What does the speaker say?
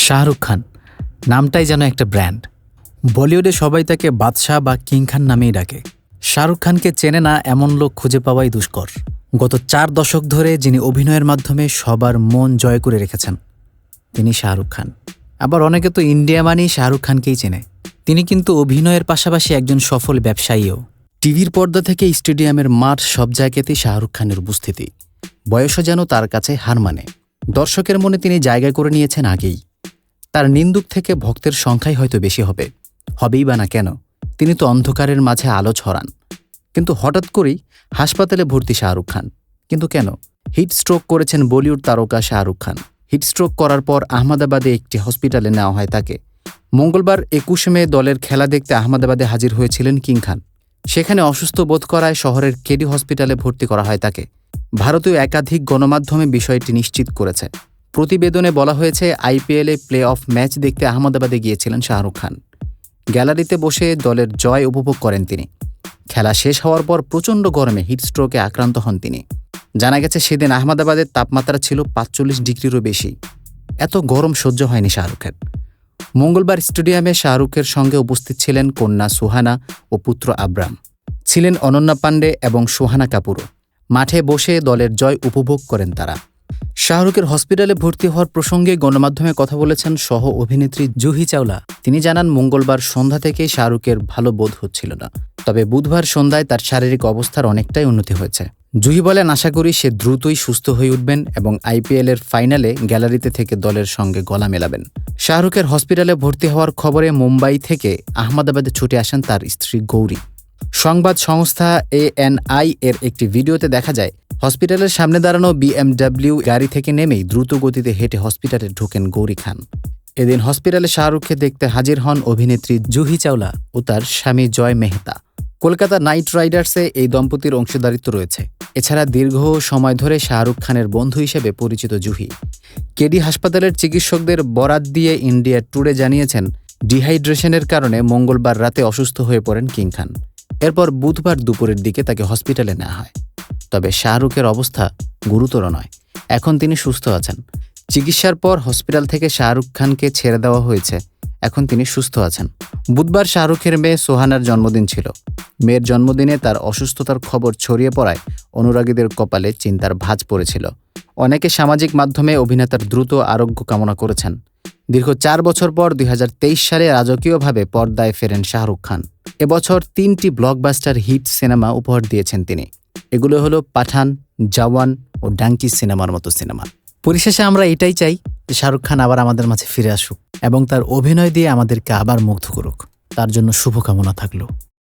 শাহরুখ খান নামটাই যেন একটা ব্র্যান্ড। বলিউডে সবাই তাকে বাদশাহ বা কিং খান নামেই ডাকে। শাহরুখ খানকে চেনে না এমন লোক খুঁজে পাওয়াই দুষ্কর। গত 4 দশক ধরে যিনি অভিনয়ের মাধ্যমে সবার মন জয় করে রেখেছেন তিনি শাহরুখ খান। আবার অনেকে তো ইন্ডিয়া মানেই শাহরুখ খানকেই চেনে। তিনি কিন্তু অভিনয়ের পাশাপাশি একজন সফল ব্যবসায়ীও। টিভির পর্দা থেকে স্টেডিয়ামের মাঠ সব জায়গাতেই শাহরুখ খানের উপস্থিতি। বয়সও যেন তার কাছে হার মানে। দর্শকের মনে তিনি জায়গা করে নিয়েছেন আগেই। তার নিন্দুক থেকে ভক্তের সংখ্যাই হয়তো বেশি হবেই বা না কেন, তিনি তো অন্ধকারের মাঝে আলো ছড়ান। কিন্তু হঠাৎ করেই হাসপাতালে ভর্তি শাহরুখ খান। কিন্তু কেন? হিট স্ট্রোক করেছেন বলিউড তারকা শাহরুখ খান। হিট স্ট্রোক করার পর আহমেদাবাদে একটি হসপিটালে নেওয়া হয় তাকে। মঙ্গলবার ২১ মে দলের খেলা দেখতে আহমেদাবাদে হাজির হয়েছিলেন কিং খান। সেখানে অসুস্থ বোধ করায় শহরের কেডি হসপিটালে ভর্তি করা হয় তাকে। ভারতীয় একাধিক গণমাধ্যমে বিষয়টি নিশ্চিত করেছে। প্রতিবেদনে বলা হয়েছে, আইপিএলে প্লে অফ ম্যাচ দেখতে আহমেদাবাদে গিয়েছিলেন শাহরুখ খান। গ্যালারিতে বসে দলের জয় উপভোগ করেন তিনি। খেলা শেষ হওয়ার পর প্রচণ্ড গরমে হিটস্ট্রোকে আক্রান্ত হন তিনি। জানা গেছে সেদিন আহমেদাবাদের তাপমাত্রা ছিল ৪৫ ডিগ্রিরও বেশি। এত গরম সহ্য হয়নি শাহরুখের। মঙ্গলবার স্টেডিয়ামে শাহরুখের সঙ্গে উপস্থিত ছিলেন কন্যা সুহানা ও পুত্র আব্রাম। ছিলেন অনন্যা পাণ্ডে এবং সুহানা কাপুরও। মাঠে বসে দলের জয় উপভোগ করেন তারা। শাহরুখের হসপিটালে ভর্তি হওয়ার প্রসঙ্গে গণমাধ্যমে কথা বলেছেন সহ অভিনেত্রী জুহি চাওলা। তিনি জানান, মঙ্গলবার সন্ধ্যা থেকেই শাহরুখের ভালো বোধ হচ্ছিল না, তবে বুধবার সন্ধ্যায় তার শারীরিক অবস্থার অনেকটাই উন্নতি হয়েছে। জুহি বলেন, আশা করি সে দ্রুতই সুস্থ হয়ে উঠবেন এবং আইপিএলের ফাইনালে গ্যালারিতে থেকে দলের সঙ্গে গলা মেলাবেন। শাহরুখের হসপিটালে ভর্তি হওয়ার খবরে মুম্বাই থেকে আহমেদাবাদে ছুটে আসেন তার স্ত্রী গৌরী। সংবাদ সংস্থা ANI এর একটি ভিডিওতে দেখা যায়, হসপিটালের সামনে দাঁড়ানো BMW গাড়ি থেকে নেমেই দ্রুত গতিতে হেঁটে হসপিটালে ঢোকেন গৌরী খান। এদিন হসপিটালে শাহরুখকে দেখতে হাজির হন অভিনেত্রী জুহি চাওলা ও তার স্বামী জয় মেহতা। কলকাতা নাইট রাইডার্সে এই দম্পতির অংশীদারিত্ব রয়েছে। এছাড়া দীর্ঘ সময় ধরে শাহরুখ খানের বন্ধু হিসেবে পরিচিত জুহি। কেডি হাসপাতালের চিকিৎসকদের বরাত দিয়ে ইন্ডিয়া টুডে জানিয়েছেন, ডিহাইড্রেশনের কারণে মঙ্গলবার রাতে অসুস্থ হয়ে পড়েন কিং খান। এরপর বুধবার দুপুরের দিকে তাকে হসপিটালে নেওয়া হয়। তবে শাহরুখের অবস্থা গুরুতর নয়, এখন তিনি সুস্থ আছেন। চিকিৎসার পর হসপিটাল থেকে শাহরুখ খানকে ছেড়ে দেওয়া হয়েছে, এখন তিনি সুস্থ আছেন। বুধবার শাহরুখের মেয়ে সোহানার জন্মদিন ছিল। মেয়ের জন্মদিনে তার অসুস্থতার খবর ছড়িয়ে পড়ায় অনুরাগীদের কপালে চিন্তার ভাঁজ পড়েছিল। অনেকে সামাজিক মাধ্যমে অভিনেতার দ্রুত আরোগ্য কামনা করেছেন। দীর্ঘ 4 বছর পর 2023 সালে রাজকীয়ভাবে পর্দায় ফেরেন শাহরুখ খান। এবছর 3টি ব্লকবাস্টার হিট সিনেমা উপহার দিয়েছেন তিনি। এগুলো হলো পাঠান, জওয়ান ও ডাঙ্কি সিনেমার মতো সিনেমা। পরিশেষে আমরা এটাই চাই যে শাহরুখ খান আবার আমাদের মাঝে ফিরে আসুক এবং তার অভিনয় দিয়ে আমাদেরকে আবার মুগ্ধ করুক। তার জন্য শুভকামনা থাকলো।